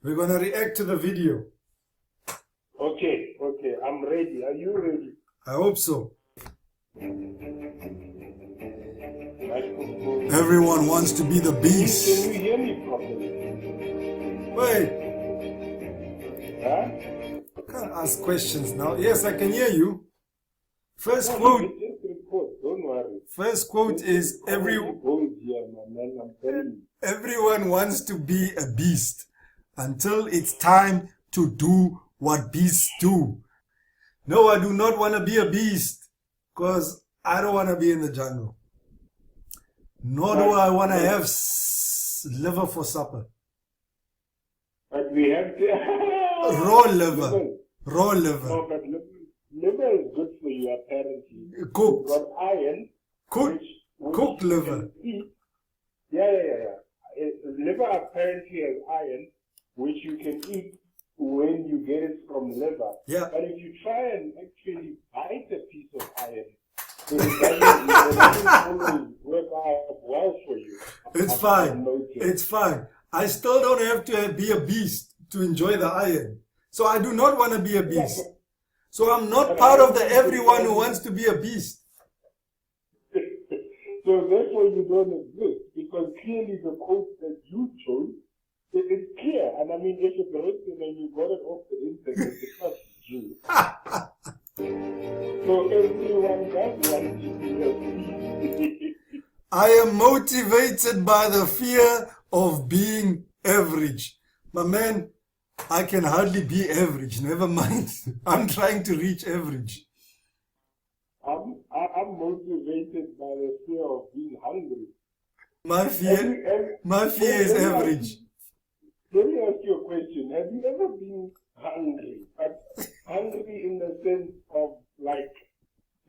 We're going to react to the video. Okay, I'm ready. Are you ready? I hope so. Microphone. Everyone wants to be the beast. Can you hear me properly? Wait, Huh? I can't ask questions now. Yes, I can hear you. First No, quote. just record. Don't worry. First quote is Goes here, man. I'm telling you. everyone wants to be a beast until it's time to do what beasts do. No, I do not want to be a beast because I don't want to be in the jungle. Nor do I want to have liver for supper. But we have to... Raw liver. Raw liver. No, but liver is good for you, apparently. Cooked. It's got iron. Cooked. Which Cooked you liver. can eat. Yeah. Liver apparently has iron, which you can eat when you get it from liver. Yeah. But if you try and actually bite a piece of iron, it doesn't always work out well for you. It's fine. It's fine. I still don't have to be a beast to enjoy the iron. So I do not want to be a beast. So I'm not part of the everyone who wants to be a beast. So therefore you don't exist, because clearly the quote that you chose, it's clear. And I mean, if it's written and you got it off the internet, it's not true. So everyone does want to be a beast. I am motivated by the fear of being average. My man, I can hardly be average. Never mind. I'm trying to reach average. I'm motivated by the fear of being hungry. My fear is average. Let me ask you a question. Have you ever been hungry? But hungry in the sense of like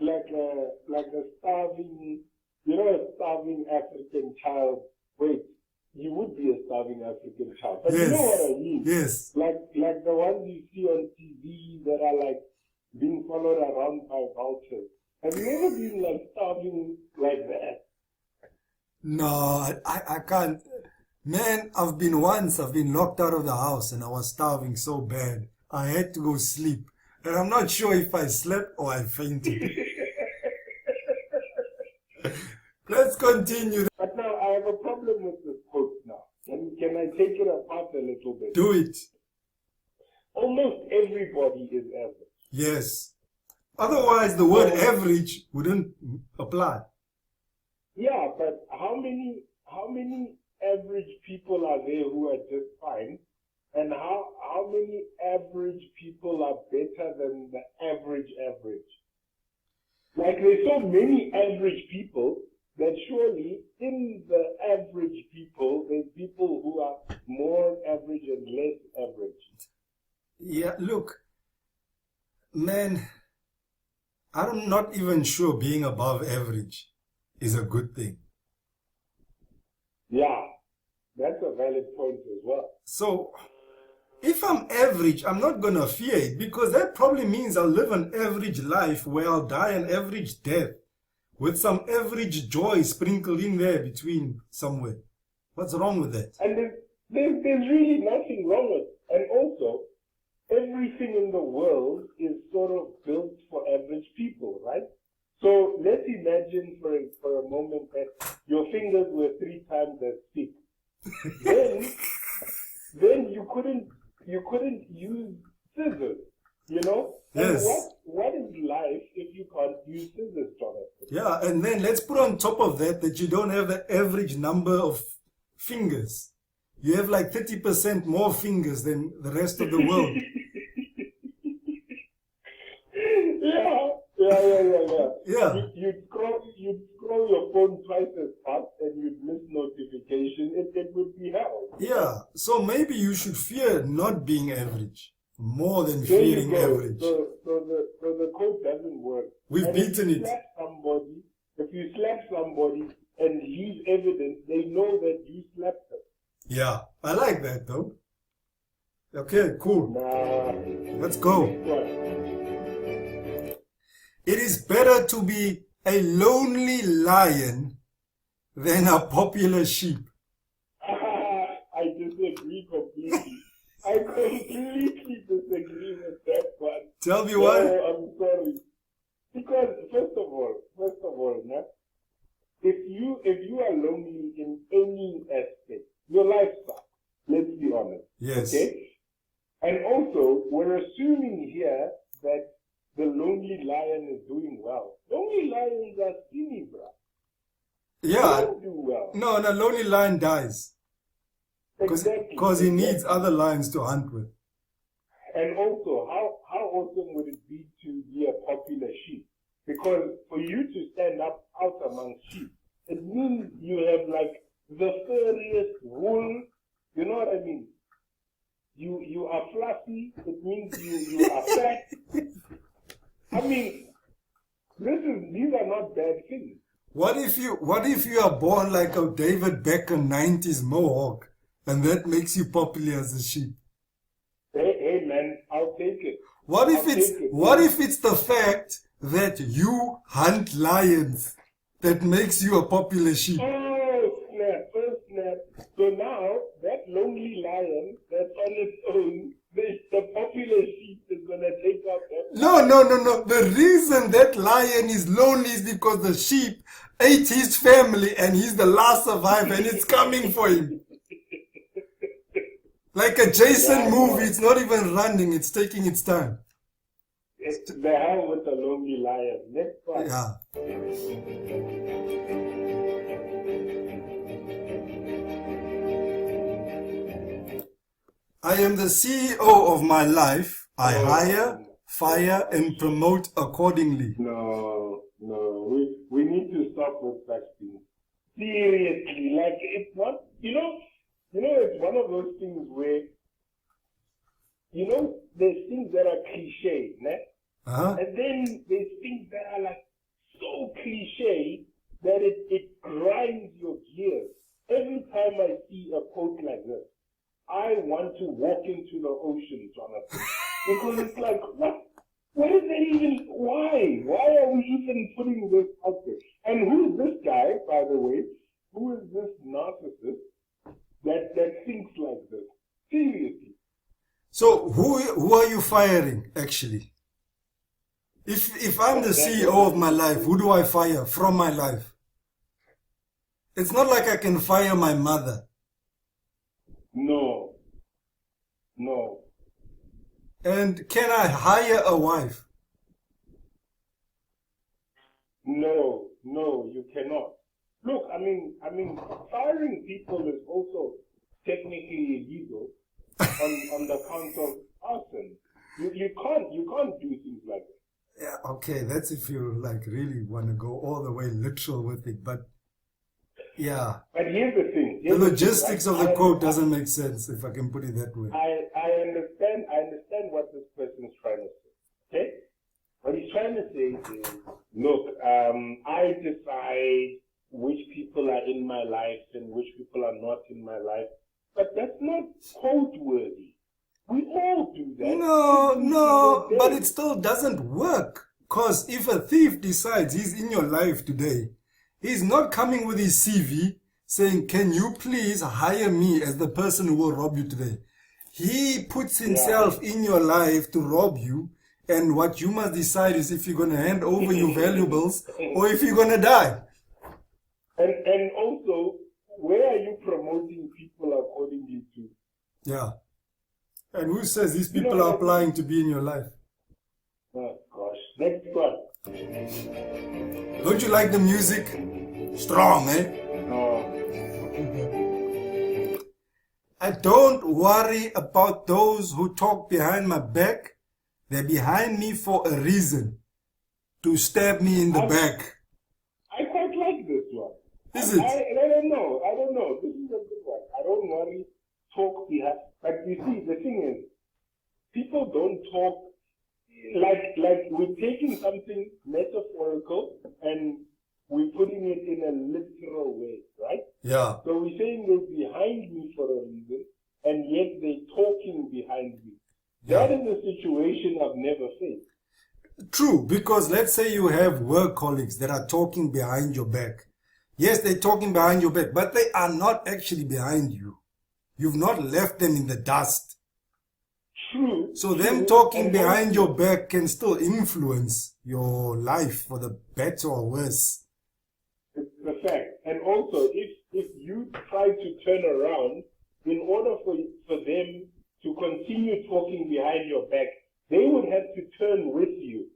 a starving, a starving African child. Wait, you would be a starving African child. But Yes. You know what I mean? Yes. Like the ones you see on TV that are like being followed around by vultures. Have you ever been like starving like that? No, I can't. Man, I've been locked out of the house and I was starving so bad. I had to go sleep. And I'm not sure if I slept or I fainted. Let's continue. But now I have a problem with this quote now. Can I take it apart a little bit? Do it. Almost everybody is average. Yes. Otherwise, the word average wouldn't apply. Yeah, but how many average people are there who are just fine? And how many average people are better than the average? Like there's so many average people that surely in the average people, there's people who are more average and less average. Yeah, look, man, I'm not even sure being above average is a good thing. Yeah, that's a valid point as well. So, if I'm average, I'm not going to fear it because that probably means I'll live an average life where I'll die an average death with some average joy sprinkled in there between somewhere. What's wrong with that? And there's really nothing wrong with it. And also, everything in the world is sort of built for average people, right? So let's imagine for a moment that your fingers were 3 times as thick. then you couldn't use scissors, Yes. And what is life if you can't use scissors, Jonathan? Yeah, and then let's put on top of that you don't have the average number of fingers. You have like 30% more fingers than the rest of the world. Yeah. You'd scroll your phone twice as fast and you'd miss notification. It would be hell. Yeah, so maybe you should fear not being average more than There you fearing go. average. So the quote doesn't work. We've And beaten it. If you slap somebody and leave evidence, they know that you slapped them. Yeah, I like that though. Okay, cool. Nah. Let's go. What? It is better to be a lonely lion than a popular sheep. I disagree completely. I completely disagree with that one. Tell me No, why. I'm sorry. Because first of all, nah, if you are lonely in any aspect, your life sucks. Let's be honest. Yes. Okay. And also, we're assuming here that the lonely lion is doing well. Lonely lions are skinny, bruh. They Yeah. don't do well. No, a lonely lion dies. Exactly. Because he needs other lions to hunt with. And also, how awesome would it be to be a popular sheep? Because for you to stand up out among sheep, it means you have like the furriest wool. You know what I mean? You are fluffy. It means you are fat. I mean, these are not bad things. What if you are born like a David Beckham 90s mohawk and that makes you popular as a sheep? Hey man, I'll take it. What if it's the fact that you hunt lions that makes you a popular sheep? Oh snap. So now that lonely lion that's on its own, the popular sheep is gonna take out that. No. The reason that lion is lonely is because the sheep ate his family and he's the last survivor and it's coming for him. Like a Jason movie, it's not even running, it's taking its time. It's the hell with the lonely lion. Next one. Yeah. I am the CEO of my life. I hire, fire, and promote accordingly. No. We need to stop with such things. Seriously, like it's not. It's one of those things where, there's things that are cliche, né? And then there's things that are like so cliche that it grinds your gears. Every time I see a quote like this, I want to walk into the ocean, Jonathan. Because it's like, what is that even, why? Why are we even putting this out there? And who is this guy, by the way? Who is this narcissist that thinks like this? Seriously. So who are you firing, actually? If I'm the CEO of my life, who do I fire from my life? It's not like I can fire my mother. No. And can I hire a wife? No, you cannot. Look, I mean, firing people is also technically illegal on the count of arson. You can't do things like that. Yeah, okay, that's if you like really want to go all the way literal with it, but yeah. But here's the thing. The logistics of the quote doesn't make sense, if I can put it that way. I understand what this person is trying to say. Okay? What he's trying to say is, look, I decide which people are in my life and which people are not in my life. But that's not quote worthy. We all do that. No, but it still doesn't work. Because if a thief decides he's in your life today, he's not coming with his CV saying, can you please hire me as the person who will rob you today? He puts himself in your life to rob you, and what you must decide is if you're going to hand over your valuables or if you're going to die. And also, where are you promoting people accordingly to? Yeah. And who says these people are applying to be in your life? Oh, gosh. Next one. Don't you like the music? Strong, eh? No. I don't worry about those who talk behind my back. They're behind me for a reason. To stab me in the back. I quite like this one. Is it? I don't know. This is a good one. I don't worry, talk behind. But you see, the thing is, people don't talk like we're taking something metaphorical and we're putting it in a literal way, right? Yeah. So we're saying they're behind me for a reason, and yet they're talking behind me. Yeah. That is a situation I've never faced. True, because let's say you have work colleagues that are talking behind your back. Yes, they're talking behind your back, but they are not actually behind you. You've not left them in the dust. True. So them true, talking and behind also- your back can still influence your life for the better or worse. It's the fact. And also, if you try to turn around, in order for them to continue talking behind your back, they would have to turn with you.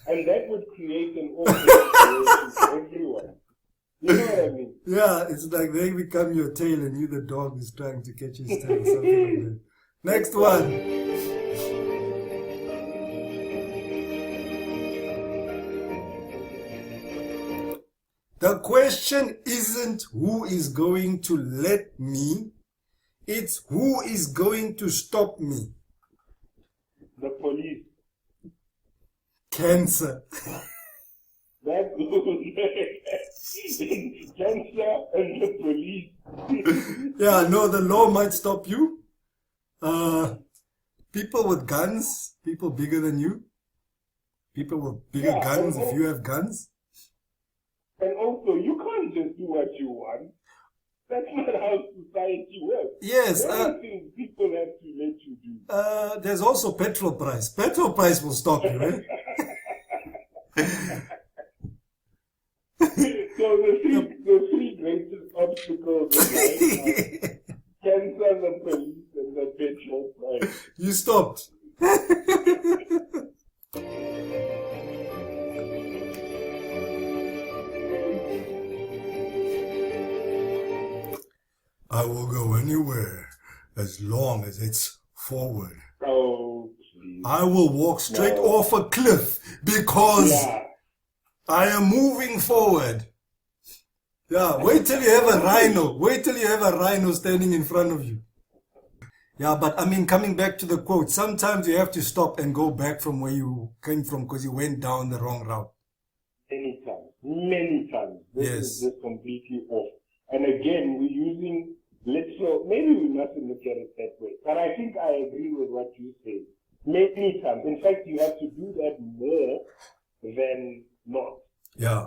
And that would create an awkward situation for everyone. You know what I mean? Yeah, it's like they become your tail and you the dog is trying to catch his tail, something like that. Next one. The question isn't who is going to let me, it's who is going to stop me. The police. Cancer. That cancer and the police. Yeah, no, the law might stop you. People with guns, people bigger than you. People with bigger Yeah, guns and if you have guns. And also, you can't just do what you want. That's not how society works. Yes. There are things people have to let you do. There's also petrol price. Petrol price will stop you, eh? So the three greatest obstacles in life are cancer, the police, and the petrol price. You stopped. I will go anywhere as long as it's forward. Oh, please. I will walk straight off a cliff because Yeah. I am moving forward. Yeah, wait till you have a rhino. Wait till you have a rhino standing in front of you. Yeah, but I mean, coming back to the quote, sometimes you have to stop and go back from where you came from because you went down the wrong route. Many times. This Yes. is just completely off. And again, we're using literal, maybe we mustn't look at it that way. But I think I agree with what you say. Many times. In fact, you have to do that more than not. Yeah.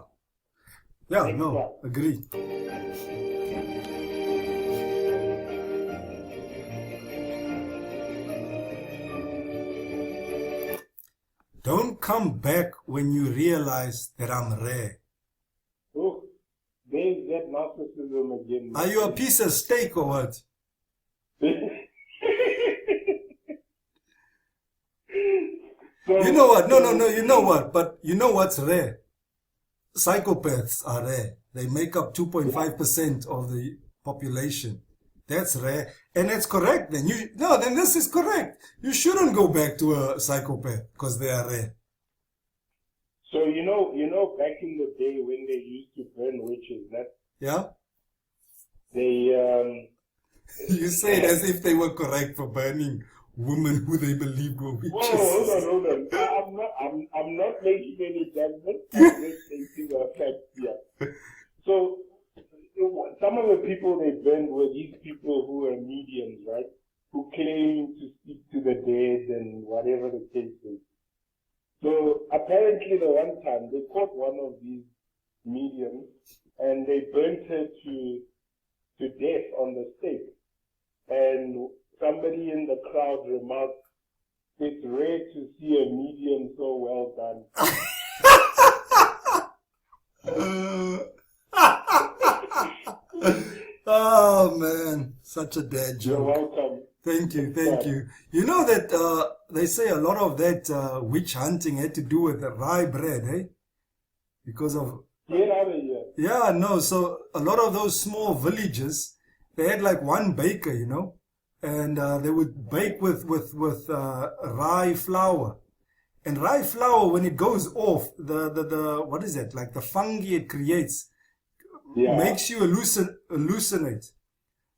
Yeah, Next no, one. agree. Don't come back when you realize that I'm rare. Oh, there's that narcissism again. Are you a piece of steak or what? So, You know what? No, you know what? But you know what's rare? Psychopaths are rare. They make up 2.5% of the population. That's rare. And that's correct. Then then this is correct. You shouldn't go back to a psychopath because they are rare. So back in the day when they used to burn witches, Yeah? they You say it as if they were correct for burning women who they believe were witches. Whoa, hold on. I'm not making any judgment. I'm just stating a fact here. So some of the people they burned were these people who were mediums, right? Who claim to speak to the dead and whatever the case is. So apparently the one time they caught one of these mediums and they burnt her to death on the stake. And somebody in the crowd remarked, "It's rare to see a medium so well done." Oh man, such a dad You're joke. welcome. Thank you. You know that they say a lot of that witch hunting had to do with the rye bread, eh? Because of Get out of here. yeah, no. So a lot of those small villages, they had like one baker, and they would bake with rye flour. And rye flour, when it goes off, the what is it? Like the fungi it creates Yeah. makes you hallucinate.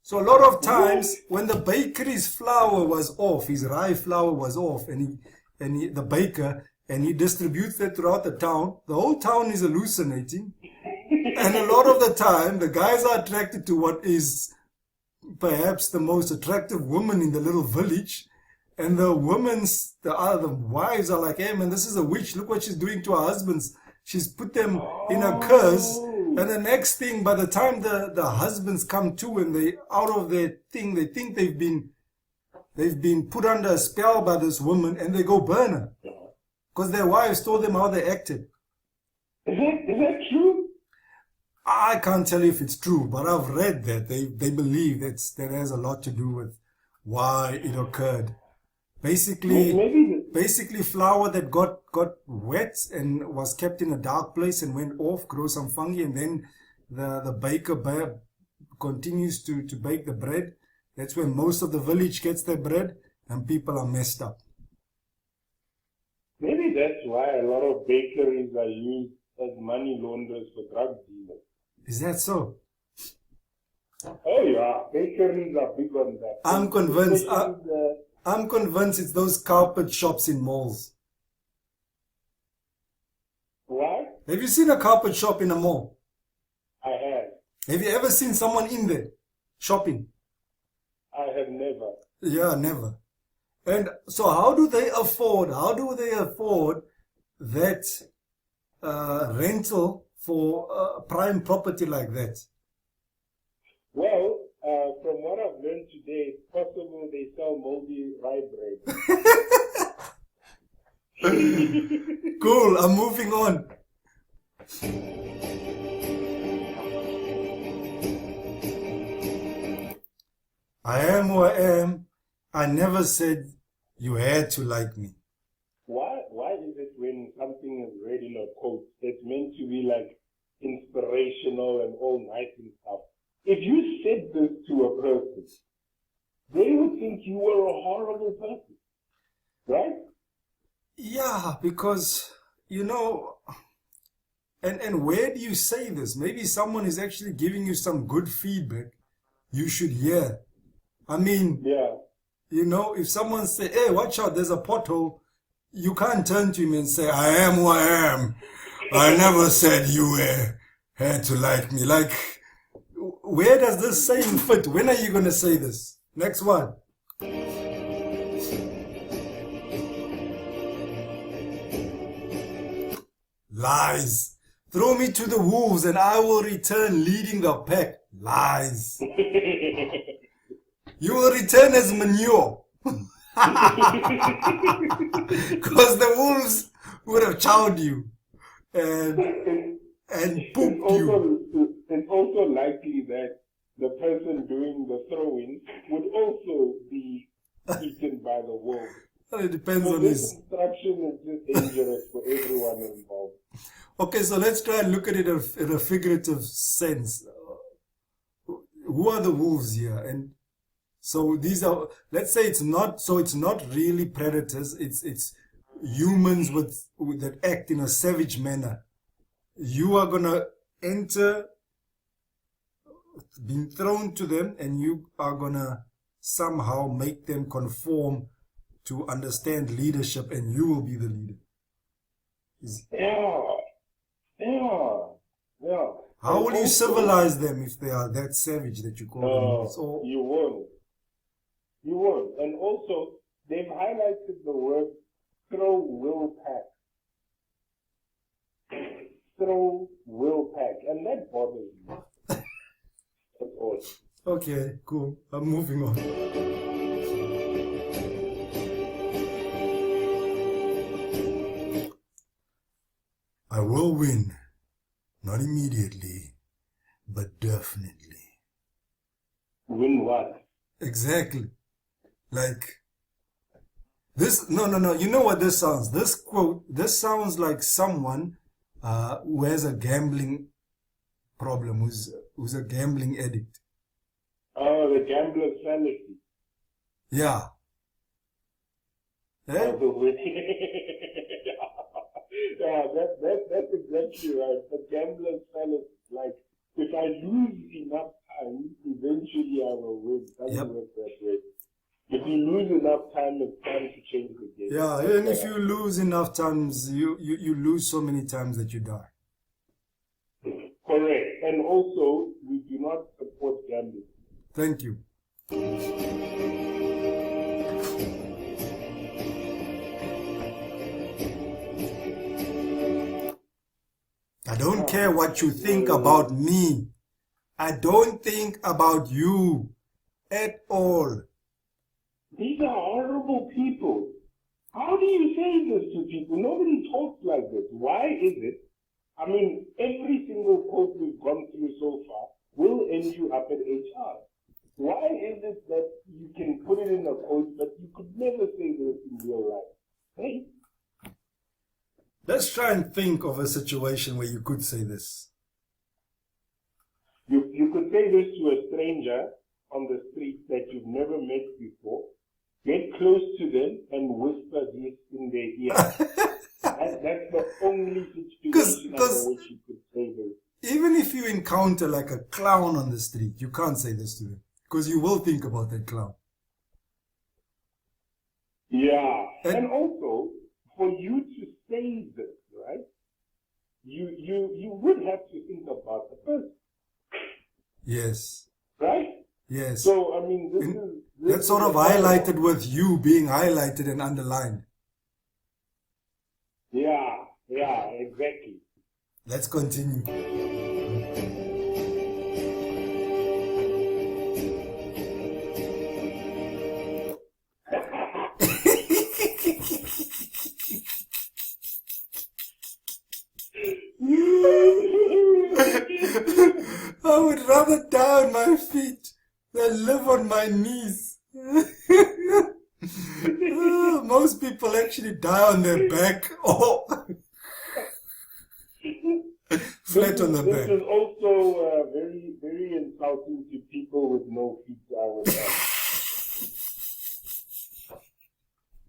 So a lot of times when the bakery's flour was off, his rye flour was off, and the baker, and he distributes that throughout the town, the whole town is hallucinating. And a lot of the time, the guys are attracted to what is perhaps the most attractive woman in the little village. And the the wives are like, "Hey man, this is a witch. Look what she's doing to our husbands. She's put them in a curse." And the next thing, by the time the husbands come to and they out of their thing, they think they've been They've been put under a spell by this woman and they go burn her. Because their wives told them how they acted. Is that true? I can't tell you if it's true, but I've read that. They believe that has a lot to do with why it occurred. Basically flour that got wet and was kept in a dark place and went off, grow some fungi, and then the baker continues to bake the bread. That's when most of the village gets their bread and people are messed up. Maybe that's why a lot of bakeries are used as money launderers for drug dealers. Is that so? Oh yeah, bakeries are big on that. I'm convinced. I'm convinced it's those carpet shops in malls. What? Have you seen a carpet shop in a mall? I have. Have you ever seen someone in there shopping? I have never. Yeah, never. And so how do they afford that rental for prime property like that? Well, from what I've learned today, it's possible they sell moldy rye bread. Cool, I'm moving on. I am who I am. I never said you had to like me. Why is it when something is read in a quote that's meant to be like inspirational and all nice and stuff? If you said this to a person, they would think you were a horrible person, right? Yeah, because, and where do you say this? Maybe someone is actually giving you some good feedback you should hear. I mean, yeah. If someone say, hey, watch out, there's a pothole, you can't turn to him and say, I am who I am. I never said you had to like me. Like, where does this saying fit? When are you going to say this? Next one. Lies. Throw me to the wolves and I will return leading the pack. Lies. You will return as manure. Because the wolves would have chowed you and pooped you. It's also likely that the person doing the throwing would also be eaten by the wolves. It depends so on this his... instruction is just dangerous for everyone involved. Okay, so let's try and look at it in a figurative sense. Who are the wolves here? And so these are, let's say it's not really predators, it's humans that act in a savage manner. You are gonna enter, being thrown to them, and you are gonna somehow make them conform to understand leadership, and you will be the leader. Yeah. How will you civilize them if they are that savage that you call them? So, you won't. And also, they've highlighted the word throw will pack. Throw will pack. And that bothers me. That's all. Okay, cool. I'm moving on. I will win. Not immediately, but definitely. Win what? Exactly. Like this. No. You know what this sounds? This quote. This sounds like someone who has a gambling problem, who's a gambling addict. Oh, the gambler's fallacy. Yeah. Yeah, that's exactly right. The gambler's fallacy. Like, if I lose enough time, eventually I will win. Doesn't work that way. If you lose enough time, it's time to change the game. Yeah, and if you lose enough times, you lose so many times that you die. Correct. And also, we do not support gambling. Thank you. I don't care what you think about me. I don't think about you at all. these are horrible people. How do you say this to people? Nobody talks like this. Why is it? I mean, every single quote we've gone through so far will end you up at HR. Why is it that you can put it in a quote, but you could never say this in real life? Hey? Let's try and think of a situation where you could say this. You could say this to a stranger on the street that you've never met before. Get close to them and whisper this in their ear. That's the only situation under which you could say this. Even if you encounter like a clown on the street, you can't say this to them because you will think about that clown. Yeah, and also for you to say this, right? You would have to think about the person. Yes. Right? Yes. So I mean, that's sort of highlighted with you being highlighted and underlined. Yeah, exactly. Let's continue. I would rather die on my feet than live on my knees. Most people actually die on their back or flat on the back. This is also very, very insulting to people with no feet, I would add.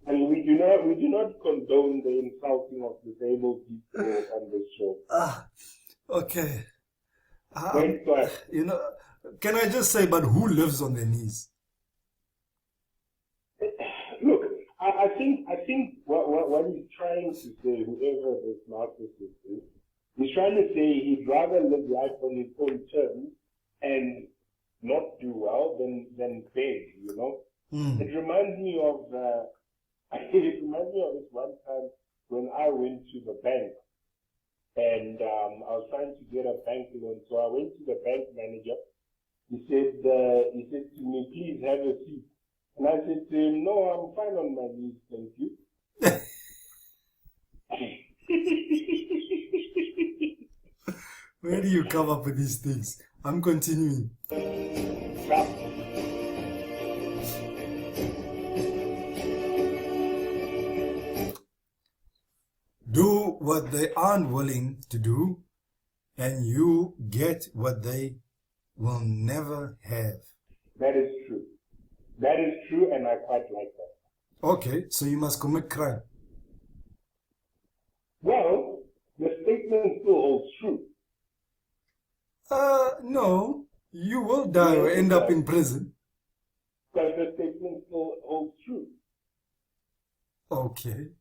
And we do not condone the insulting of disabled people on this show. Okay. Next one. You know, can I just say, but who lives on their knees? Look, I think what he's trying to say, whoever this narcissist is, he's trying to say he'd rather live life on his own terms and not do well than beg, you know? It reminds me of this one time when I went to the bank and I was trying to get a bank loan. So I went to the bank manager. He said to me, please have a seat. And I said to him, no, I'm fine on my knees, thank you. Where do you come up with these things? I'm continuing. Do what they aren't willing to do, and you get what they will never have. That is true. That is true, and I quite like that. Okay, so you must commit crime. Well, the statement still holds true. No. You will die or end up in prison. But the statement still holds true. Okay.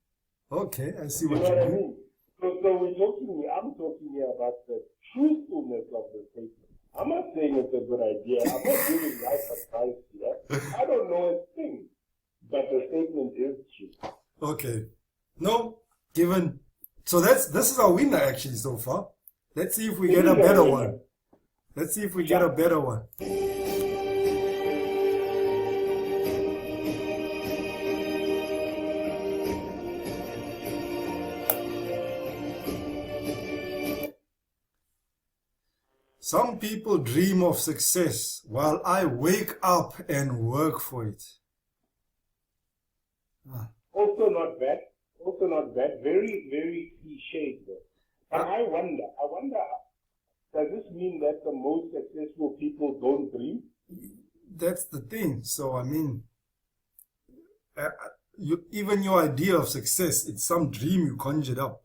Okay, I see You what know you what I mean. mean? So I'm talking here about the truthfulness of the statement. I'm not saying it's a good idea. I'm not giving life advice here. I don't know a thing. But the statement is true. Okay. No, given. So this is our winner actually so far. Let's see if we get a better one. Let's see if we get a better one. Some people dream of success while I wake up and work for it. Also not bad. Also not bad. Very, very cliche though. And I wonder, does this mean that the most successful people don't dream? That's the thing. So, I mean, even your idea of success, it's some dream you conjured up.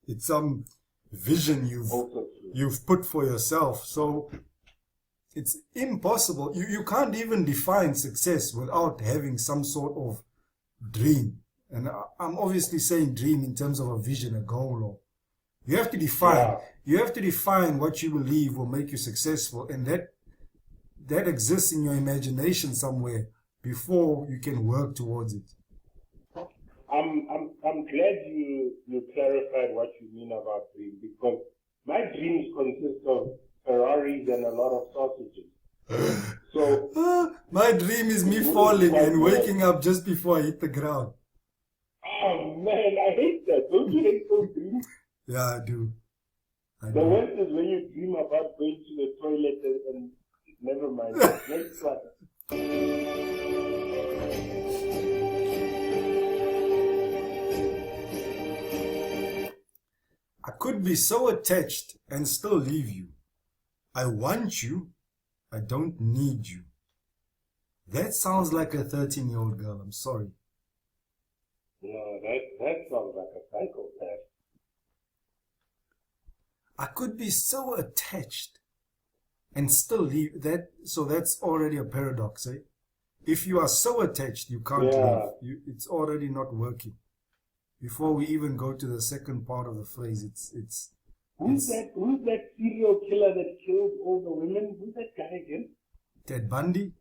It's some vision you've put for yourself. So, it's impossible. You can't even define success without having some sort of dream. And I'm obviously saying dream in terms of a vision, a goal, or you have to define. Yeah. You have to define what you believe will make you successful, and that exists in your imagination somewhere before you can work towards it. I'm glad you clarified what you mean about dream, because my dreams consist of Ferraris and a lot of sausages. So My dream is me Good, falling quite and well. waking up just before I hit the ground. oh man, I hate that. Don't you hate those dreams? Yeah, I do. I The do. worst is when you dream about going to the toilet and never mind. Next one. I could be so attached and still leave you. I want you. I don't need you. That sounds like a 13-year-old girl. I'm sorry. No, that sounds like a psychopath. I could be so attached and still leave that. So that's already a paradox, eh? If you are so attached, you can't Yeah. leave. It's already not working. Before we even go to the second part of the phrase, Who's that serial killer that killed all the women? Who's that guy again? Ted Bundy.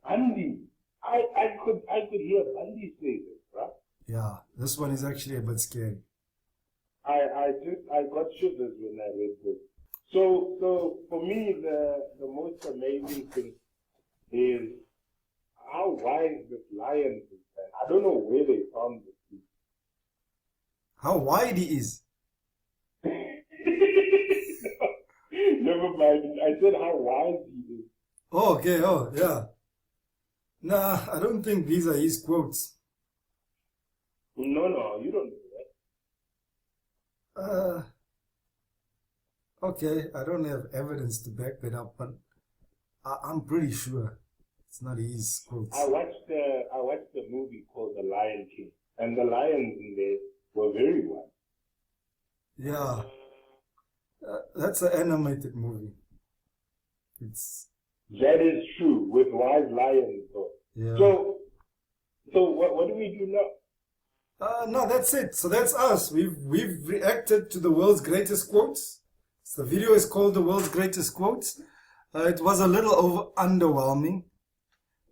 Bundy. I could hear Bundy say this, right? Yeah, this one is actually a bit scary. I got shivers when I read this. So for me the most amazing thing is how wise this lion is. I don't know where they found this. How wide he is. Never mind. I said how wise he is. Oh, okay. Oh, yeah. Nah, I don't think these are his quotes. No, you don't do that. Okay. I don't have evidence to back that up, but I'm pretty sure it's not his quotes. I watched the movie called The Lion King, and the lions in there were very wise. Yeah. That's an animated movie. That is true with wise lions, though. Yeah. So what do we do now? No, that's it. So that's us. We've reacted to the world's greatest quotes. So the video is called The World's Greatest Quotes. It was a little underwhelming.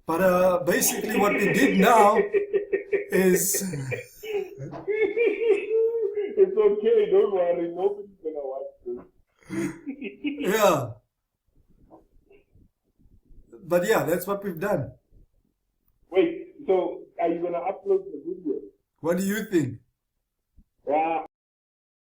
But basically what we did now is... It's okay, don't worry. Nobody's going to watch this. Yeah. But yeah, that's what we've done. Wait, so are you going to upload the video? What do you think? Yeah.